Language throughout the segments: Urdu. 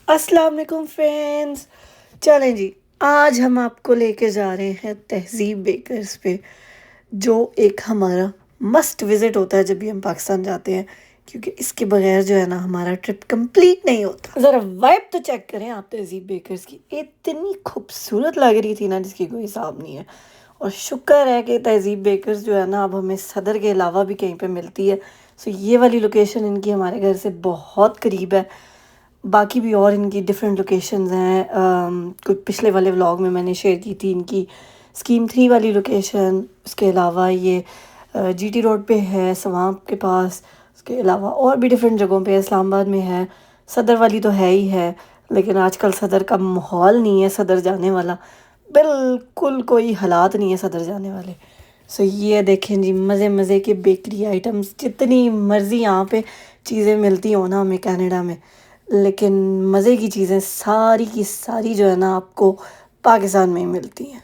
السلام علیکم فرینڈز، چلیں جی آج ہم آپ کو لے کے جا رہے ہیں تہذیب بیکرز پہ، جو ایک ہمارا مسٹ وزٹ ہوتا ہے جب بھی ہم پاکستان جاتے ہیں، کیونکہ اس کے بغیر جو ہے نا ہمارا ٹرپ کمپلیٹ نہیں ہوتا۔ ذرا وائب تو چیک کریں آپ تہذیب بیکرز کی، اتنی خوبصورت لگ رہی تھی نا جس کی کوئی حساب نہیں ہے۔ اور شکر ہے کہ تہذیب بیکرز جو ہے نا اب ہمیں صدر کے علاوہ بھی کہیں پہ ملتی ہے، سو یہ والی لوکیشن ان کی ہمارے گھر سے بہت قریب ہے۔ باقی بھی اور ان کی ڈفرینٹ لوکیشنز ہیں، کچھ پچھلے والے ولاگ میں نے شیئر کی تھی ان کی اسکیم 3 والی لوکیشن، اس کے علاوہ یہ جی ٹی روڈ پہ ہے سوانپ کے پاس، اس کے علاوہ اور بھی ڈفرینٹ جگہوں پہ اسلام آباد میں ہے، صدر والی تو ہے ہی ہے، لیکن آج کل صدر کا ماحول نہیں ہے صدر جانے والا، بالکل کوئی حالات نہیں ہے صدر جانے والے۔ سو یہ دیکھیں جی مزے مزے کے بیکری آئٹمس، جتنی مرضی یہاں پہ چیزیں ملتی ہوں نا ہمیں کینیڈا میں، لیکن مزے کی چیزیں ساری کی ساری جو ہے نا آپ کو پاکستان میں ہی ملتی ہیں،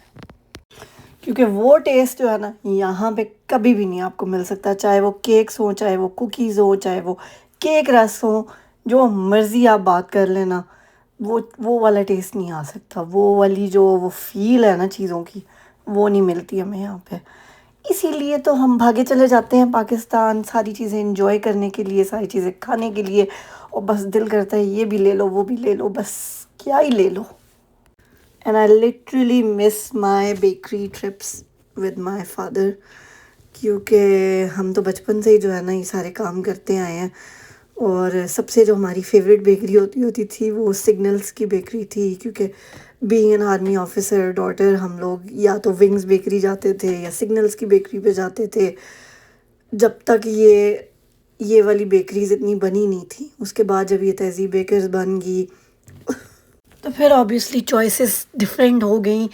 کیونکہ وہ ٹیسٹ جو ہے نا یہاں پہ کبھی بھی نہیں آپ کو مل سکتا، چاہے وہ کیکس ہوں، چاہے وہ کوکیز ہوں، چاہے وہ کیک رس ہوں، جو مرضی آپ بات کر لینا، وہ والا ٹیسٹ نہیں آ سکتا، وہ والی جو وہ فیل ہے نا چیزوں کی، وہ نہیں ملتی ہمیں یہاں پہ۔ اسی لیے تو ہم بھاگے چلے جاتے ہیں پاکستان، ساری چیزیں انجوائے کرنے کے لیے، ساری چیزیں کھانے کے لیے، اور بس دل کرتا ہے یہ بھی لے لو وہ بھی لے لو، بس کیا ہی لے لو۔ And I literally miss my bakery trips with my father, کیونکہ ہم تو بچپن سے ہی جو ہے نا یہ سارے کام کرتے آئے ہیں، اور سب سے جو ہماری فیوریٹ بیکری ہوتی تھی وہ سگنلز کی بیکری تھی، کیونکہ being an army officer daughter ہم لوگ یا تو ونگز بیکری جاتے تھے یا سگنلز کی بیکری پہ جاتے تھے، جب تک یہ والی بیکریز اتنی بنی نہیں تھی۔ اس کے بعد جب یہ تہذیب بیکرز بن گئی تو پھر آبویسلی چوائسیز ڈفرینٹ ہو گئیں،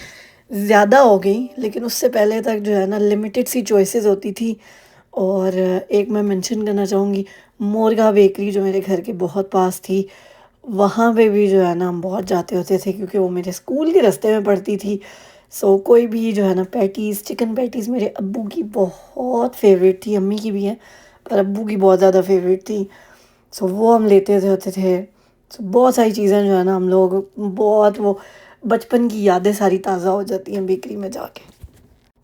زیادہ ہو گئیں، لیکن اس سے پہلے تک جو ہے نا لمیٹڈ سی چوائسیز ہوتی تھی۔ اور ایک میں منشن کرنا چاہوں گی، مورگا بیکری جو میرے گھر کے بہت پاس تھی، وہاں پہ بھی جو ہے نا ہم بہت جاتے ہوتے تھے، کیونکہ وہ میرے اسکول کے راستے میں پڑتی تھی۔ سو کوئی بھی جو ہے نا پیٹیز، چکن پیٹیز میرے ابو کی بہت فیوریٹ تھی، امی کی بھی ہے پر ابو کی بہت زیادہ فیوریٹ تھی، سو وہ ہم لیتے ہوتے تھے۔ سو بہت ساری چیزیں جو ہے نا ہم لوگ بہت، وہ بچپن کی یادیں ساری تازہ ہو جاتی ہیں بیکری میں جا کے،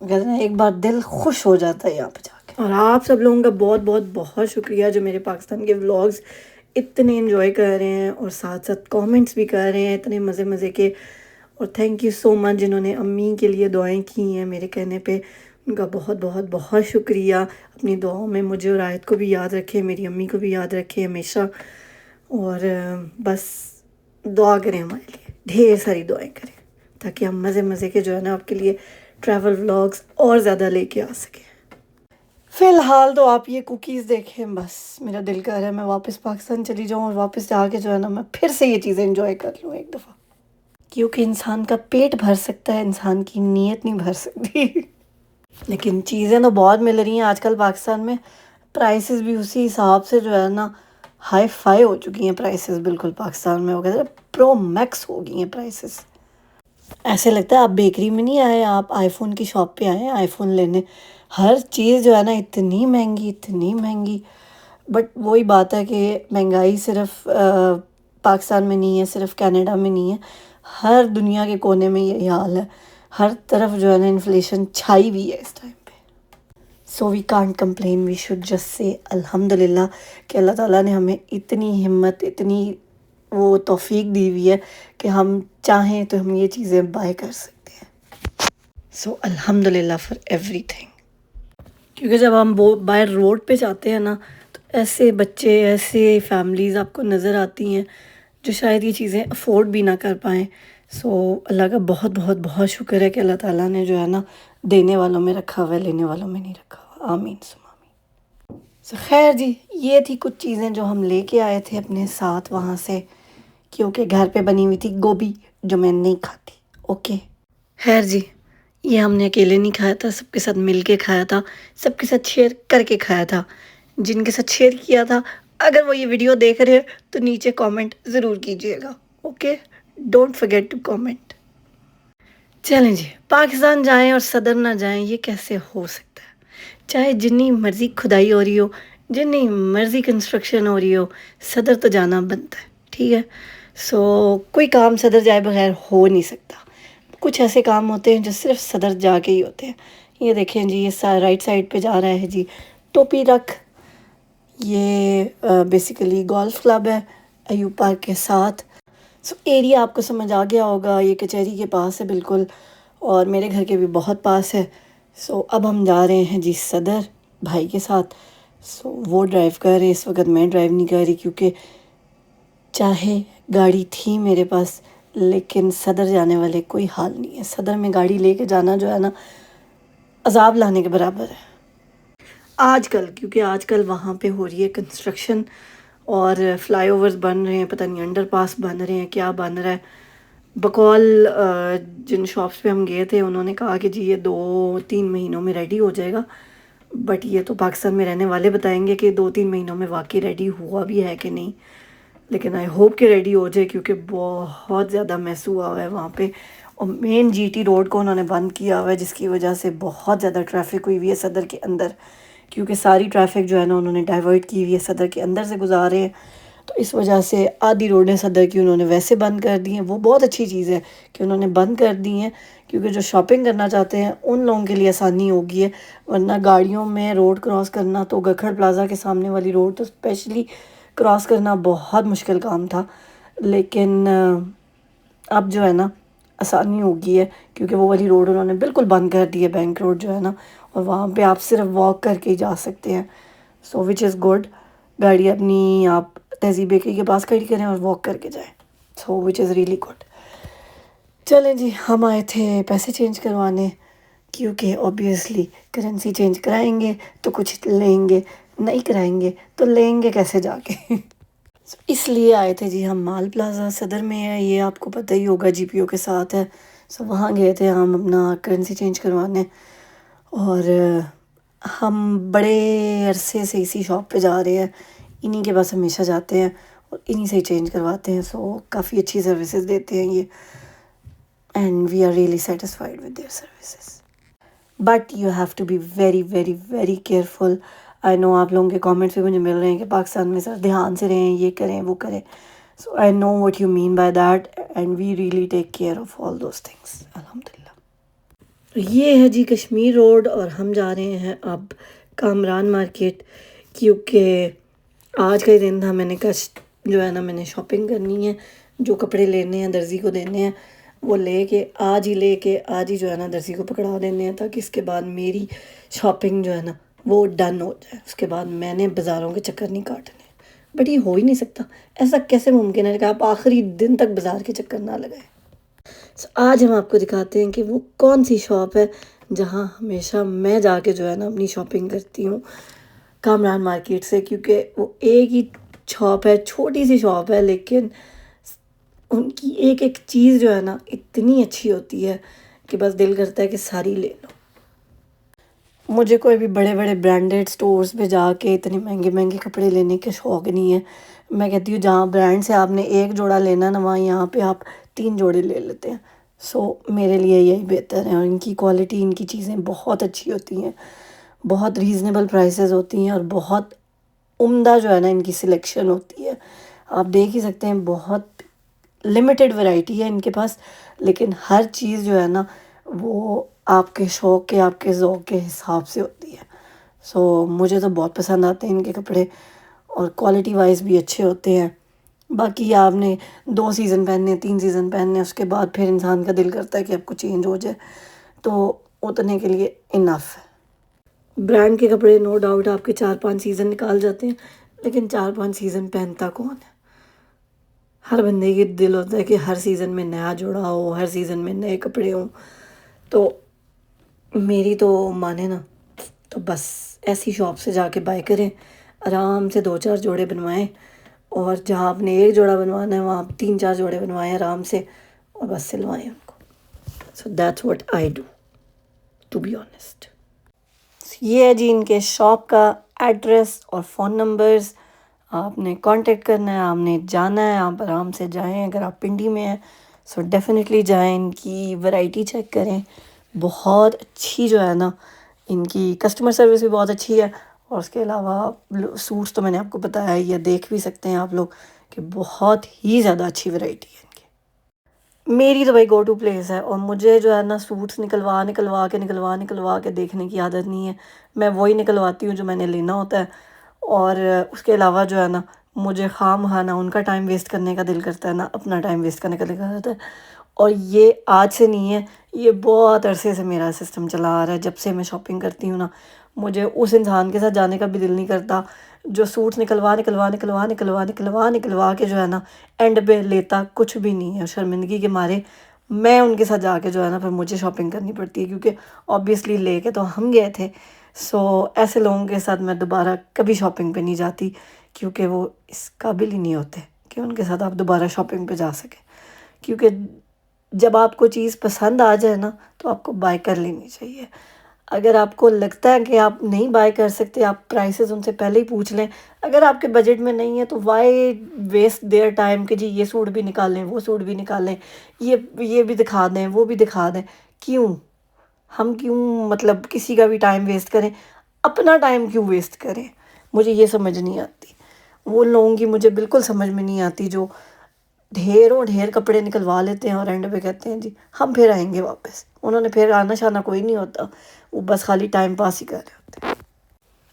کہتے ہیں ایک بار دل خوش ہو جاتا ہے یہاں پہ جا کے۔ اور آپ سب لوگوں کا بہت بہت بہت شکریہ جو میرے پاکستان کے ولاگز اتنے انجوائے کر رہے ہیں، اور ساتھ ساتھ کامنٹس بھی کر رہے ہیں اتنے مزے مزے کے، اور تھینک یو سو مچ جنہوں نے امی کے لیے دعائیں کی ہیں میرے کہنے پہ، ان کا بہت بہت بہت شکریہ۔ اپنی دعاؤں میں مجھے اور آیت کو بھی یاد رکھیں، میری امی کو بھی یاد رکھیں ہمیشہ، اور بس دعا کریں ہمارے لیے، ڈھیر ساری دعائیں کریں، تاکہ ہم مزے مزے کے جو ہے نا آپ کے لیے ٹریول ولاگز اور زیادہ لے کے آ سکیں۔ فی الحال تو آپ یہ کوکیز دیکھیں، بس میرا دل کر رہا ہے میں واپس پاکستان چلی جاؤں اور واپس جا کے جو ہے نا میں پھر سے یہ چیزیں انجوائے کر لوں ایک دفعہ، کیونکہ انسان کا پیٹ بھر سکتا ہے، انسان کی نیت نہیں بھر سکتی۔ لیکن چیزیں تو بہت مل رہی ہیں آج کل پاکستان میں، پرائسز بھی اسی حساب سے جو ہے نا ہائی فائی ہو چکی ہیں پرائسز، بالکل پاکستان میں ہو گیا پرو میکس ہو گئی ہیں پرائسز۔ ایسے لگتا ہے آپ بیکری میں نہیں آئے، آپ آئی فون کی شاپ پہ آئے ہیں آئی فون لینے، ہر چیز جو ہے نا اتنی مہنگی اتنی مہنگی۔ بٹ وہی بات ہے کہ مہنگائی صرف پاکستان میں نہیں ہے، صرف کینیڈا میں نہیں ہے، ہر دنیا کے کونے میں یہی حال ہے، ہر طرف جو ہے نا انفلیشن چھائی ہوئی ہے اس ٹائم پہ۔ So we can't complain, we should just say الحمد للہ کہ اللہ تعالیٰ نے ہمیں اتنی ہمت، اتنی وہ توفیق دی ہوئی ہے کہ ہم چاہیں تو ہم یہ چیزیں بائی کر سکتے ہیں۔ سو الحمد للہ فار ایوری تھنگ، کیونکہ جب ہم وہ بائی روڈ پہ جاتے ہیں نا تو ایسے بچے، ایسے فیملیز آپ کو نظر آتی ہیں جو شاید یہ چیزیں افورڈ بھی نہ کر پائیں۔ سو اللہ کا بہت بہت بہت شکر ہے کہ اللہ تعالیٰ نے جو ہے نا دینے والوں میں رکھا ہوا ہے، لینے والوں میں نہیں رکھا ہوا، آمین ثم آمین۔ سو خیر جی، یہ تھی کچھ چیزیں جو ہم لے کے آئے تھے اپنے ساتھ وہاں سے، کیونکہ گھر پہ بنی ہوئی تھی گوبھی جو میں نہیں کھاتی۔ اوکے خیر جی، یہ ہم نے اکیلے نہیں کھایا تھا، سب کے ساتھ مل کے کھایا تھا، سب کے ساتھ شیئر کر کے کھایا تھا۔ جن کے ساتھ شیئر کیا تھا اگر وہ یہ ویڈیو دیکھ رہے ہیں تو نیچے کامنٹ ضرور کیجیے گا، okay, don't forget to comment. چلیں جی، پاکستان جائیں اور صدر نہ جائیں، یہ کیسے ہو سکتا ہے؟ چاہے جتنی مرضی کھدائی ہو رہی ہو، جتنی مرضی کنسٹرکشن ہو رہی ہو، صدر تو جانا بنتا ہے، ٹھیک ہے۔ سو کوئی کام صدر جائے بغیر ہو نہیں سکتا. کچھ ایسے کام ہوتے ہیں جو صرف صدر جا کے ہی ہوتے ہیں. یہ دیکھیں جی، یہ رائٹ سائڈ پہ جا رہا ہے جی ٹوپی رکھ. یہ بیسیکلی گولف کلب ہے ایوب پارک کے ساتھ. سو ایریا آپ کو سمجھ آ گیا ہوگا، یہ کچہری کے پاس ہے بالکل، اور میرے گھر کے بھی بہت پاس ہے. سو اب ہم جا رہے ہیں جی صدر بھائی کے ساتھ. سو وہ ڈرائیو کر رہے، اس وقت میں ڈرائیو نہیں کر رہی، کیونکہ چاہے گاڑی تھی میرے پاس لیکن صدر جانے والے کوئی حال نہیں ہے. صدر میں گاڑی لے کے جانا جو ہے نا، عذاب لانے کے برابر ہے. آج کل کیونکہ آج کل وہاں پہ ہو رہی ہے کنسٹرکشن، اور فلائی اوورز بن رہے ہیں، پتہ نہیں انڈر پاس بن رہے ہیں، کیا بن رہا ہے. بقول جن شاپس پہ ہم گئے تھے انہوں نے کہا کہ جی یہ 2-3 مہینوں میں ریڈی ہو جائے گا. بٹ یہ تو پاکستان میں رہنے والے بتائیں گے کہ 2-3 مہینوں میں واقعی ریڈی ہوا بھی ہے کہ نہیں. لیکن آئی ہوپ کہ ریڈی ہو جائے، کیونکہ بہت زیادہ میس ہوا ہوا ہے وہاں پہ. اور مین جی ٹی روڈ کو انہوں نے بند کیا ہوا ہے، جس کی وجہ سے بہت زیادہ ٹریفک ہوئی ہوئی ہے صدر کے اندر. کیونکہ ساری ٹریفک جو ہے نا انہوں نے ڈائیورٹ کی ہوئی ہے، صدر کے اندر سے گزار رہے ہیں. تو اس وجہ سے آدھی روڈیں صدر کی انہوں نے ویسے بند کر دی ہیں. وہ بہت اچھی چیز ہے کہ انہوں نے بند کر دی ہیں، کیونکہ جو شاپنگ کرنا چاہتے ہیں ان لوگوں کے لیے آسانی ہوگی ہے. ورنہ گاڑیوں میں روڈ کراس کرنا، تو گکھڑ پلازا کے سامنے والی روڈ تو اسپیشلی کراس کرنا بہت مشکل کام تھا. لیکن اب جو ہے نا آسانی ہوگی ہے، کیونکہ وہ والی روڈ انہوں نے بالکل بند کر دی ہے، بینک روڈ جو ہے نا، اور وہاں پہ آپ صرف واک کر کے ہی جا سکتے ہیں. سو وچ از گڈ. گاڑی اپنی آپ تہذیب بیکری کے پاس کھڑی کریں اور واک کر کے جائیں. سو وچ از ریئلی گڈ. چلیں جی، ہم آئے تھے پیسے چینج کروانے، کیونکہ اوبیسلی کرنسی چینج کرائیں گے تو کچھ لیں گے، نہیں کرائیں گے تو لیں گے کیسے جا کے. اس لیے آئے تھے جی ہم مال پلازا صدر میں ہے، یہ آپ کو پتہ ہی ہوگا جی پی او کے ساتھ ہے. سو وہاں گئے تھے ہم اپنا کرنسی چینج کروانے. اور ہم بڑے عرصے سے اسی شاپ پہ جا رہے ہیں، انہی کے پاس ہمیشہ جاتے ہیں اور انہی سے ہی چینج کرواتے ہیں. سو کافی اچھی سروسز دیتے ہیں یہ، and we are really satisfied with their services. But you have to be very very very careful. I know آپ لوگوں کے کامنٹس بھی مجھے مل رہے ہیں کہ پاکستان میں سر دھیان سے رہیں، یہ کریں وہ کریں. So I know what you mean by that, and we really take care of all those things الحمد للہ. یہ ہے جی کشمیر روڈ، اور ہم جا رہے ہیں اب کامران مارکیٹ، کیونکہ آج کا ہی دن تھا. میں نے کہا جو ہے نا میں نے شاپنگ کرنی ہے، جو کپڑے لینے ہیں درزی کو دینے ہیں وہ لے کے آج ہی جو ہے نا درزی کو پکڑا دینے ہیں، تاکہ اس کے بعد میری شاپنگ جو ہے نا وہ ڈن ہو جائے. اس کے بعد میں نے بازاروں کے چکر نہیں کاٹنے. بٹ یہ ہو ہی نہیں سکتا، ایسا کیسے ممکن ہے کہ آپ آخری دن تک بازار کے چکر نہ لگائیں. آج ہم آپ کو دکھاتے ہیں کہ وہ کون سی شاپ ہے جہاں ہمیشہ میں جا کے جو ہے نا اپنی شاپنگ کرتی ہوں کامران مارکیٹ سے. کیونکہ وہ ایک ہی شاپ ہے، چھوٹی سی شاپ ہے، لیکن ان کی ایک ایک چیز جو ہے نا اتنی اچھی ہوتی ہے کہ بس دل کرتا ہے کہ ساری لے لو. مجھے کوئی بھی بڑے بڑے برانڈیڈ سٹورز پہ جا کے اتنے مہنگے مہنگے کپڑے لینے کے شوق نہیں ہے. میں کہتی ہوں جہاں برانڈ سے آپ نے ایک جوڑا لینا نا، وہاں یہاں پہ آپ 3 جوڑے لے لیتے ہیں. سو میرے لیے یہی بہتر ہے. اور ان کی کوالٹی، ان کی چیزیں بہت اچھی ہوتی ہیں، بہت ریزنیبل پرائسز ہوتی ہیں، اور بہت عمدہ جو ہے نا ان کی سلیکشن ہوتی ہے. آپ دیکھ ہی سکتے ہیں بہت لمیٹڈ ورائٹی ہے ان کے پاس، لیکن ہر چیز جو ہے نا وہ آپ کے شوق کے، آپ کے ذوق کے حساب سے ہوتی ہے. سو مجھے تو بہت پسند آتے ہیں ان کے کپڑے، اور کوالٹی وائز بھی اچھے ہوتے ہیں. باقی آپ نے 2 سیزن پہننے، 3 سیزن پہننے، اس کے بعد پھر انسان کا دل کرتا ہے کہ آپ کو چینج ہو جائے، تو اتنے کے لیے انف ہے. برانڈ کے کپڑے نو ڈاؤٹ آپ کے 4-5 سیزن نکال جاتے ہیں، لیکن 4-5 سیزن پہنتا کون ہے؟ ہر بندے کی دل ہوتا ہے کہ ہر سیزن میں نیا جوڑا ہو، ہر سیزن میں نئے کپڑے ہوں. تو میری تو مانے نا تو بس ایسی شاپ سے جا کے بائی کریں، آرام سے 2-4 جوڑے بنوائیں، اور جہاں آپ نے ایک جوڑا بنوانا ہے وہاں آپ 3-4 جوڑے بنوائیں آرام سے، اور بس سلوائیں ان کو. So that's what I do, to be honest. یہ ہے جی ان کے شاپ کا ایڈریس اور فون نمبرز. آپ نے کانٹیکٹ کرنا ہے، آپ نے جانا ہے، آپ آرام سے جائیں. اگر آپ پنڈی میں ہیں سو ڈیفینیٹلی جائیں، ان کی ورائٹی چیک کریں. بہت اچھی جو ہے نا ان کی کسٹمر سروس بھی بہت اچھی ہے. اور اس کے علاوہ سوٹس تو میں نے آپ کو بتایا ہی ہے، دیکھ بھی سکتے ہیں آپ لوگ کہ بہت ہی زیادہ اچھی ورائٹی ہے ان کی۔ میری تو بھائی گو ٹو پلیس ہے، اور مجھے جو ہے نا سوٹس نکلوا کے دیکھنے کی عادت نہیں ہے۔ میں وہی نکلواتی ہوں جو میں نے لینا ہوتا ہے، اور اس کے علاوہ جو ہے نا مجھے خواہ مخواہ نہ ان کا ٹائم ویسٹ کرنے کا دل کرتا ہے، نہ اپنا ٹائم ویسٹ کرنے کا دل کرتا ہے۔ اور یہ آج سے نہیں ہے، یہ بہت عرصے سے میرا سسٹم چلا آ رہا ہے۔ جب سے میں شاپنگ کرتی ہوں نا، مجھے اس انسان کے ساتھ جانے کا بھی دل نہیں کرتا جو سوٹس نکلوا کے جو ہے نا اینڈ پہ لیتا کچھ بھی نہیں ہے۔ شرمندگی کے مارے میں ان کے ساتھ جا کے جو ہے نا پھر مجھے شاپنگ کرنی پڑتی ہے، کیونکہ آبویسلی لے کے تو ہم گئے تھے۔ سو ایسے لوگوں کے ساتھ میں دوبارہ کبھی شاپنگ پہ نہیں جاتی، کیونکہ وہ اس قابل ہی نہیں ہوتے کہ ان کے ساتھ آپ دوبارہ شاپنگ پہ جا سکیں۔ کیونکہ جب آپ کو چیز پسند آ جائے نا تو آپ کو بائی کر لینی چاہیے۔ اگر آپ کو لگتا ہے کہ آپ نہیں بائی کر سکتے، آپ پرائسز ان سے پہلے ہی پوچھ لیں۔ اگر آپ کے بجٹ میں نہیں ہے تو وائی ویسٹ دیئر ٹائم کہ جی یہ سوٹ بھی نکالیں، وہ سوٹ بھی نکالیں، یہ بھی دکھا دیں، وہ بھی دکھا دیں۔ کیوں ہم کیوں مطلب کسی کا بھی ٹائم ویسٹ کریں؟ اپنا ٹائم کیوں ویسٹ کریں؟ مجھے یہ سمجھ نہیں آتی۔ وہ لوگوں کی مجھے بالکل سمجھ میں نہیں آتی جو ڈھیر کپڑے نکلوا لیتے ہیں اور اینڈ پہ کہتے ہیں جی ہم پھر آئیں گے واپس۔ انہوں نے پھر آنا شانا کوئی نہیں ہوتا، وہ بس خالی ٹائم پاس ہی کر رہے ہوتے ہیں۔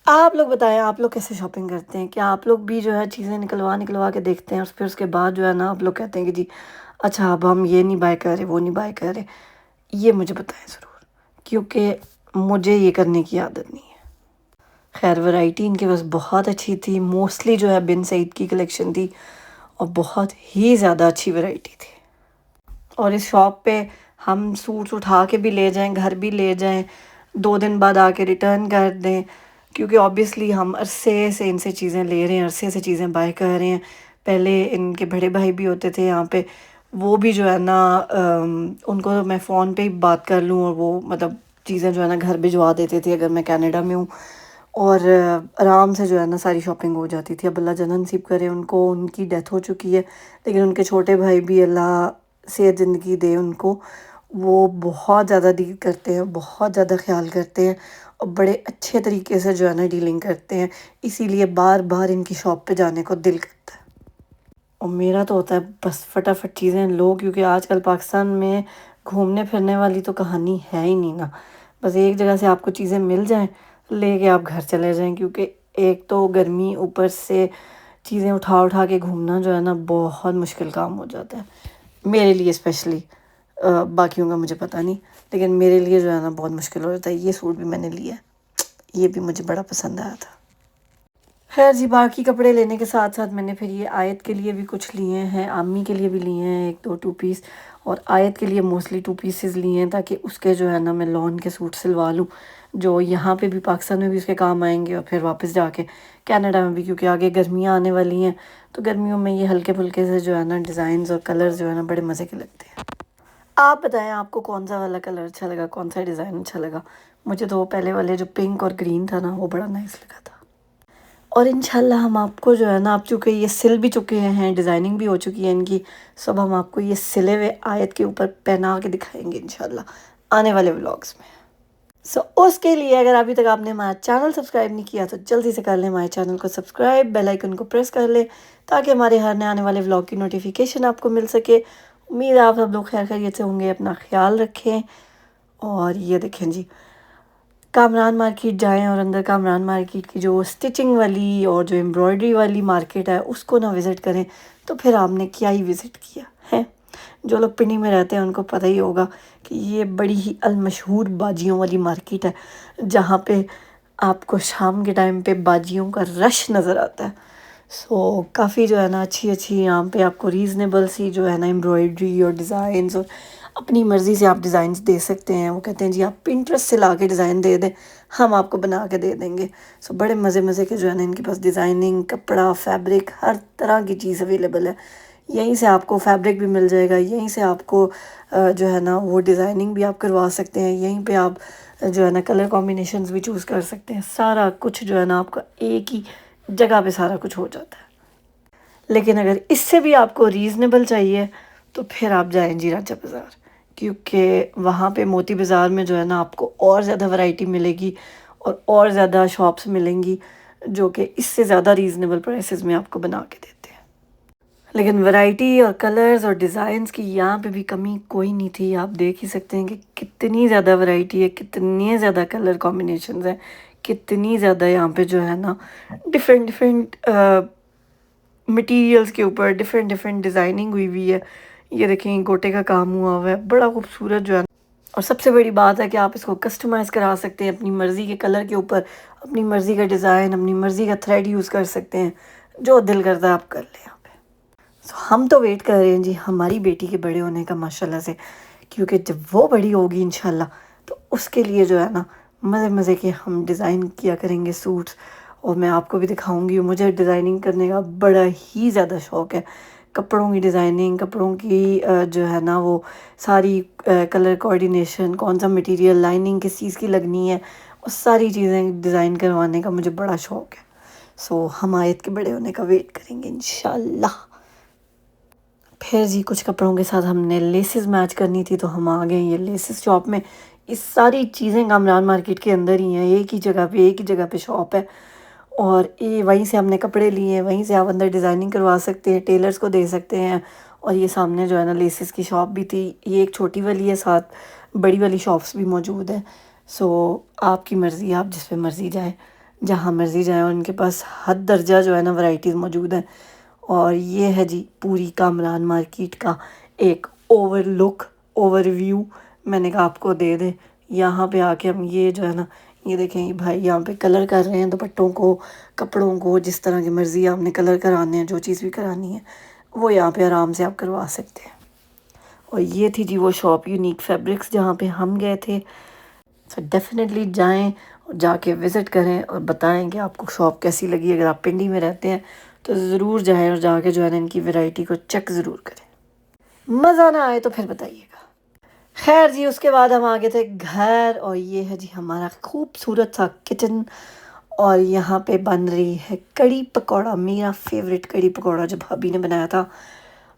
آپ لوگ بتائیں، آپ لوگ کیسے شاپنگ کرتے ہیں؟ کیا آپ لوگ بھی جو ہے چیزیں نکلوا کے دیکھتے ہیں اور پھر اس کے بعد جو ہے نا آپ لوگ کہتے ہیں کہ جی اچھا اب ہم یہ نہیں بائی کر رہے، وہ نہیں بائی کر رہے؟ یہ مجھے بتائیں ضرور، کیونکہ مجھے یہ کرنے کی عادت نہیں ہے۔ خیر ورائٹی ان کے پاس بہت اچھی تھی، موسٹلی جو ہے بن سعید کی کلیکشن تھی، اور بہت ہی زیادہ اچھی ورائٹی تھی۔ اور اس شاپ پہ ہم سوٹس اٹھا کے بھی لے جائیں، گھر بھی لے جائیں، 2 دن بعد آ کے ریٹرن کر دیں، کیونکہ آبویسلی ہم عرصے سے ان سے چیزیں لے رہے ہیں، عرصے سے چیزیں بائی کر رہے ہیں۔ پہلے ان کے بڑے بھائی بھی ہوتے تھے یہاں پہ، وہ بھی جو ہے نا ان کو میں فون پہ ہی بات کر لوں اور وہ مطلب چیزیں جو ہے نا گھر بھجوا دیتے تھے اگر میں کینیڈا میں ہوں، اور آرام سے جو ہے نا ساری شاپنگ ہو جاتی تھی۔ اب اللہ جنت نصیب کرے ان کو، ان کی ڈیتھ ہو چکی ہے، لیکن ان کے چھوٹے بھائی بھی اللہ صحت زندگی دے ان کو، وہ بہت زیادہ ڈیل کرتے ہیں، بہت زیادہ خیال کرتے ہیں، اور بڑے اچھے طریقے سے جو ہے نا ڈیلنگ کرتے ہیں، اسی لیے بار بار ان کی شاپ پہ جانے کو دل کرتا ہے۔ اور میرا تو ہوتا ہے بس فٹافٹ چیزیں لو، کیونکہ آج کل پاکستان میں گھومنے پھرنے والی تو کہانی ہے ہی نہیں نا۔ بس ایک جگہ سے آپ کو چیزیں مل جائیں، لے کے آپ گھر چلے جائیں، کیونکہ ایک تو گرمی، اوپر سے چیزیں اٹھا کے گھومنا جو ہے نا بہت مشکل کام ہو جاتا ہے میرے لیے اسپیشلی۔ باقیوں کا مجھے پتہ نہیں، لیکن میرے لیے جو ہے نا بہت مشکل ہو جاتا ہے۔ یہ سوٹ بھی میں نے لیا ہے، یہ بھی مجھے بڑا پسند آیا تھا۔ خیر جی، باقی کپڑے لینے کے ساتھ ساتھ میں نے پھر یہ آیت کے لیے بھی کچھ لیے ہیں، امی کے لیے بھی لیے ہیں 1-2 2 پیس، اور آیت کے لیے موسٹلی 2 پیسز لیے ہیں تاکہ اس کے جو ہے نا میں لون کے سوٹ سلوا لوں، جو یہاں پہ بھی پاکستان میں بھی اس کے کام آئیں گے، اور پھر واپس جا کے کینیڈا میں بھی، کیونکہ آگے گرمیاں آنے والی ہیں تو گرمیوں میں یہ ہلکے پھلکے سے جو ہے نا ڈیزائنز اور کلرز جو ہے نا بڑے مزے کے لگتے ہیں۔ آپ بتائیں آپ کو کون سا والا کلر اچھا لگا، کون سا ڈیزائن اچھا لگا؟ مجھے تو وہ پہلے والے جو پنک اور گرین تھا نا وہ بڑا نائس لگا تھا۔ اور انشاءاللہ ہم آپ کو جو ہے نا، آپ چونکہ یہ سل بھی چکے ہیں، ڈیزائننگ بھی ہو چکی ہے ان کی، سب ہم آپ کو یہ سلے ہوئے آیت کے اوپر پہنا کے دکھائیں گے انشاءاللہ آنے والے ولاگس میں۔ اس کے لیے اگر ابھی تک آپ نے ہمارا چینل سبسکرائب نہیں کیا تو جلدی سے کر لیں ہمارے چینل کو سبسکرائب، بیل آئیکن کو پریس کر لیں تاکہ ہمارے ہر نئے آنے والے ولاگ کی نوٹیفیکیشن آپ کو مل سکے۔ امید ہے آپ سب لوگ خیر خیریت سے ہوں گے، اپنا خیال رکھیں۔ اور یہ دیکھیں جی، کامران مارکیٹ جائیں اور اندر کامران مارکیٹ کی جو سٹچنگ والی اور جو امبرائڈری والی مارکیٹ ہے اس کو نہ وزٹ کریں تو پھر آپ نے کیا ہی وزٹ کیا ہے۔ جو لوگ پنڈی میں رہتے ہیں ان کو پتہ ہی ہوگا کہ یہ بڑی ہی المشہور باجیوں والی مارکیٹ ہے، جہاں پہ آپ کو شام کے ٹائم پہ باجیوں کا رش نظر آتا ہے۔ سو کافی جو ہے نا اچھی یہاں پہ آپ کو ریزنیبل سی جو ہے نا امبرائڈری اور ڈیزائنز، اور اپنی مرضی سے آپ ڈیزائنز دے سکتے ہیں۔ وہ کہتے ہیں جی آپ پنٹرسٹ سے لا کے ڈیزائن دے دیں، ہم آپ کو بنا کے دے دیں گے۔ سو بڑے مزے کے جو ہے نا ان کے پاس ڈیزائننگ، کپڑا، فیبرک، ہر طرح کی چیز اویلیبل ہے۔ یہیں سے آپ کو فیبرک بھی مل جائے گا، یہیں سے آپ کو جو ہے نا وہ ڈیزائننگ بھی آپ کروا سکتے ہیں، یہیں پہ آپ جو ہے نا کلر کمبینیشنز بھی چوز کر سکتے ہیں۔ سارا کچھ جو ہے نا آپ کا ایک ہی جگہ پہ سارا کچھ ہو جاتا ہے۔ لیکن اگر اس سے بھی آپ کو ریزنیبل چاہیے تو پھر آپ جائیں جی راجہ بازار، کیونکہ وہاں پہ موتی بازار میں جو ہے نا آپ کو اور زیادہ ورائٹی ملے گی اور زیادہ شاپس ملیں گی جو کہ اس سے زیادہ ریزنیبل پرائسز میں آپ کو بنا کے دیتے ہیں۔ لیکن ورائٹی اور کلرز اور ڈیزائنس کی یہاں پہ بھی کمی کوئی نہیں تھی. آپ دیکھ ہی سکتے ہیں کہ کتنی زیادہ ورائٹی ہے، کتنے زیادہ کلر کمبینیشنز ہیں، کتنی زیادہ یہاں پہ جو ہے نا ڈفرینٹ ڈفرینٹ مٹیریلز کے اوپر ڈفرینٹ ڈفرینٹ ڈیزائننگ ہوئی ہوئی ہے. یہ دیکھیں گوٹے کا کام ہوا ہوا ہے، بڑا خوبصورت جو ہے. اور سب سے بڑی بات ہے کہ آپ اس کو کسٹمائز کرا سکتے ہیں اپنی مرضی کے کلر کے اوپر، اپنی مرضی کا ڈیزائن، اپنی مرضی کا تھریڈ یوز کر سکتے ہیں. جو دل کرتا ہے آپ کر لیں یہاں پہ. ہم تو ویٹ کر رہے ہیں جی ہماری بیٹی کے بڑے ہونے کا ماشاءاللہ سے، کیونکہ جب وہ بڑی ہوگی انشاءاللہ تو اس کے لیے جو ہے نا مزے مزے کے ہم ڈیزائن کیا کریں گے سوٹس. اور میں آپ کو بھی دکھاؤں گی. مجھے ڈیزائننگ کرنے کا بڑا ہی زیادہ شوق ہے. کپڑوں کی ڈیزائننگ، کپڑوں کی جو ہے نا وہ ساری کلر کوآرڈینیشن، کون سا مٹیریل، لائننگ کس چیز کی لگنی ہے، وہ ساری چیزیں ڈیزائن کروانے کا مجھے بڑا شوق ہے. سو ہم آیت کے بڑے ہونے کا ویٹ کریں گے انشاءاللہ. پھر جی کچھ کپڑوں کے ساتھ ہم نے لیسز میچ کرنی تھی تو ہم آ گئے یہ لیسز شاپ میں. یہ ساری چیزیں کامران مارکیٹ کے اندر ہی ہیں، ایک ہی جگہ پہ شاپ ہے. اور یہ وہیں سے ہم نے کپڑے لیے ہیں، وہیں سے آپ اندر ڈیزائننگ کروا سکتے ہیں، ٹیلرز کو دے سکتے ہیں. اور یہ سامنے جو ہے نا لیسز کی شاپ بھی تھی. یہ ایک چھوٹی والی ہے، ساتھ بڑی والی شاپس بھی موجود ہیں. سو آپ کی مرضی، آپ جس پہ مرضی جائیں، جہاں مرضی جائیں. اور ان کے پاس حد درجہ جو ہے نا ورائٹیز موجود ہیں. اور یہ ہے جی پوری کامران مارکیٹ کا ایک اوور لک، اوور ویو میں نے کہا آپ کو دے دیں. یہاں پہ آ کے ہم یہ جو ہے نا یہ دیکھیں یہ بھائی یہاں پہ کلر کر رہے ہیں دوپٹوں کو، کپڑوں کو. جس طرح کی مرضی آپ نے کلر کرانے ہیں، جو چیز بھی کرانی ہے وہ یہاں پہ آرام سے آپ کروا سکتے ہیں. اور یہ تھی جی وہ شاپ یونیک فیبرکس جہاں پہ ہم گئے تھے. سو ڈیفینیٹلی جائیں اور جا کے وزٹ کریں اور بتائیں کہ آپ کو شاپ کیسی لگی. اگر آپ پنڈی میں رہتے ہیں تو ضرور جائیں اور جا کے جو ہے نا ان کی ویرائٹی کو چیک ضرور کریں. مزہ نہ آئے تو پھر بتائیے گا. خیر جی اس کے بعد ہم آ گئے تھے گھر. اور یہ ہے جی ہمارا خوبصورت سا کچن. اور یہاں پہ بن رہی ہے کڑی پکوڑا، میرا فیوریٹ کڑی پکوڑا جو بھابھی نے بنایا تھا.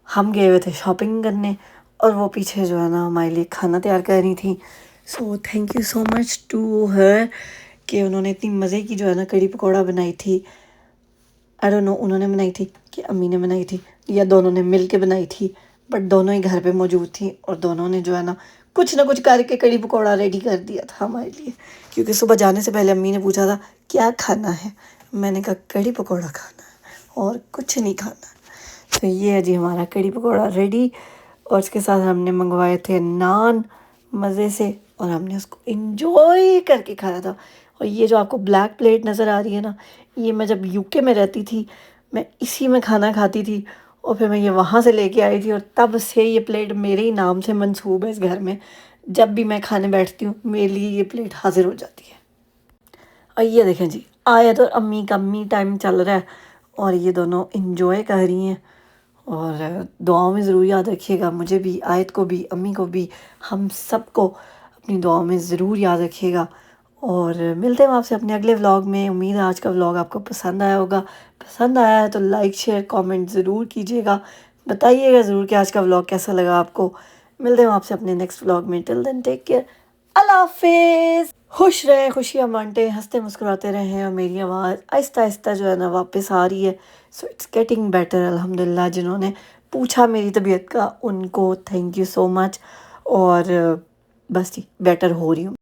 ہم گئے ہوئے تھے شاپنگ کرنے اور وہ پیچھے جو ہے نا ہمارے لیے کھانا تیار کر رہی تھیں. So thank you so much to her کہ انہوں نے اتنی مزے کی جو ہے نا کڑی پکوڑا بنائی تھی. آئی ڈونٹ نو انہوں نے بنائی تھی کہ امی نے بنائی تھی یا دونوں نے مل کے بنائی تھی، بٹ دونوں ہی گھر پہ موجود تھیں اور دونوں نے جو ہے نا کچھ نہ کچھ کر کے کڑی پکوڑا ریڈی کر دیا تھا ہمارے لیے. کیونکہ صبح جانے سے پہلے امی نے پوچھا تھا کیا کھانا ہے، میں نے کہا کڑی پکوڑا کھانا ہے اور کچھ نہیں کھانا. تو یہ ہے جی ہمارا کڑی پکوڑا ریڈی. اور اس کے ساتھ ہم نے منگوائے تھے نان مزے سے اور ہم نے اس کو انجوائے کر کے کھایا تھا. اور یہ جو آپ کو بلیک پلیٹ نظر آ رہی ہے نا، یہ میں جب یو کے میں رہتی تھی میں اسی میں کھانا کھاتی تھی. اور پھر میں یہ وہاں سے لے کے آئی تھی اور تب سے یہ پلیٹ میرے ہی نام سے منسوب ہے اس گھر میں. جب بھی میں کھانے بیٹھتی ہوں میرے لیے یہ پلیٹ حاضر ہو جاتی ہے. اور یہ دیکھیں جی آیت اور امی کا می ٹائم چل رہا ہے اور یہ دونوں انجوائے کر رہی ہیں. اور دعاؤں میں ضرور یاد رکھیے گا، مجھے بھی، آیت کو بھی، امی کو بھی، ہم سب کو اپنی دعاؤں میں ضرور یاد رکھیے گا. اور ملتے ہیں آپ سے اپنے اگلے ولاگ میں. امید ہے آج کا ولاگ آپ کو پسند آیا ہوگا. پسند آیا ہے تو لائک شیئر کامنٹ ضرور کیجیے گا. بتائیے گا ضرور کہ آج کا ولاگ کیسا لگا آپ کو. ملتے ہیں آپ سے اپنے نیکسٹ ولاگ میں. ٹل دین ٹیک کیئر. اللہ حافظ. خوش رہیں، خوشیاں بانٹیں، ہنستے مسکراتے رہیں. اور میری آواز آہستہ آہستہ جو ہے نا واپس آ رہی ہے. سو اٹس گیٹنگ بیٹر الحمد للہ. جنہوں نے پوچھا میری طبیعت کا ان کو تھینک یو سو مچ. اور بس جی بیٹر ہو رہی ہوں.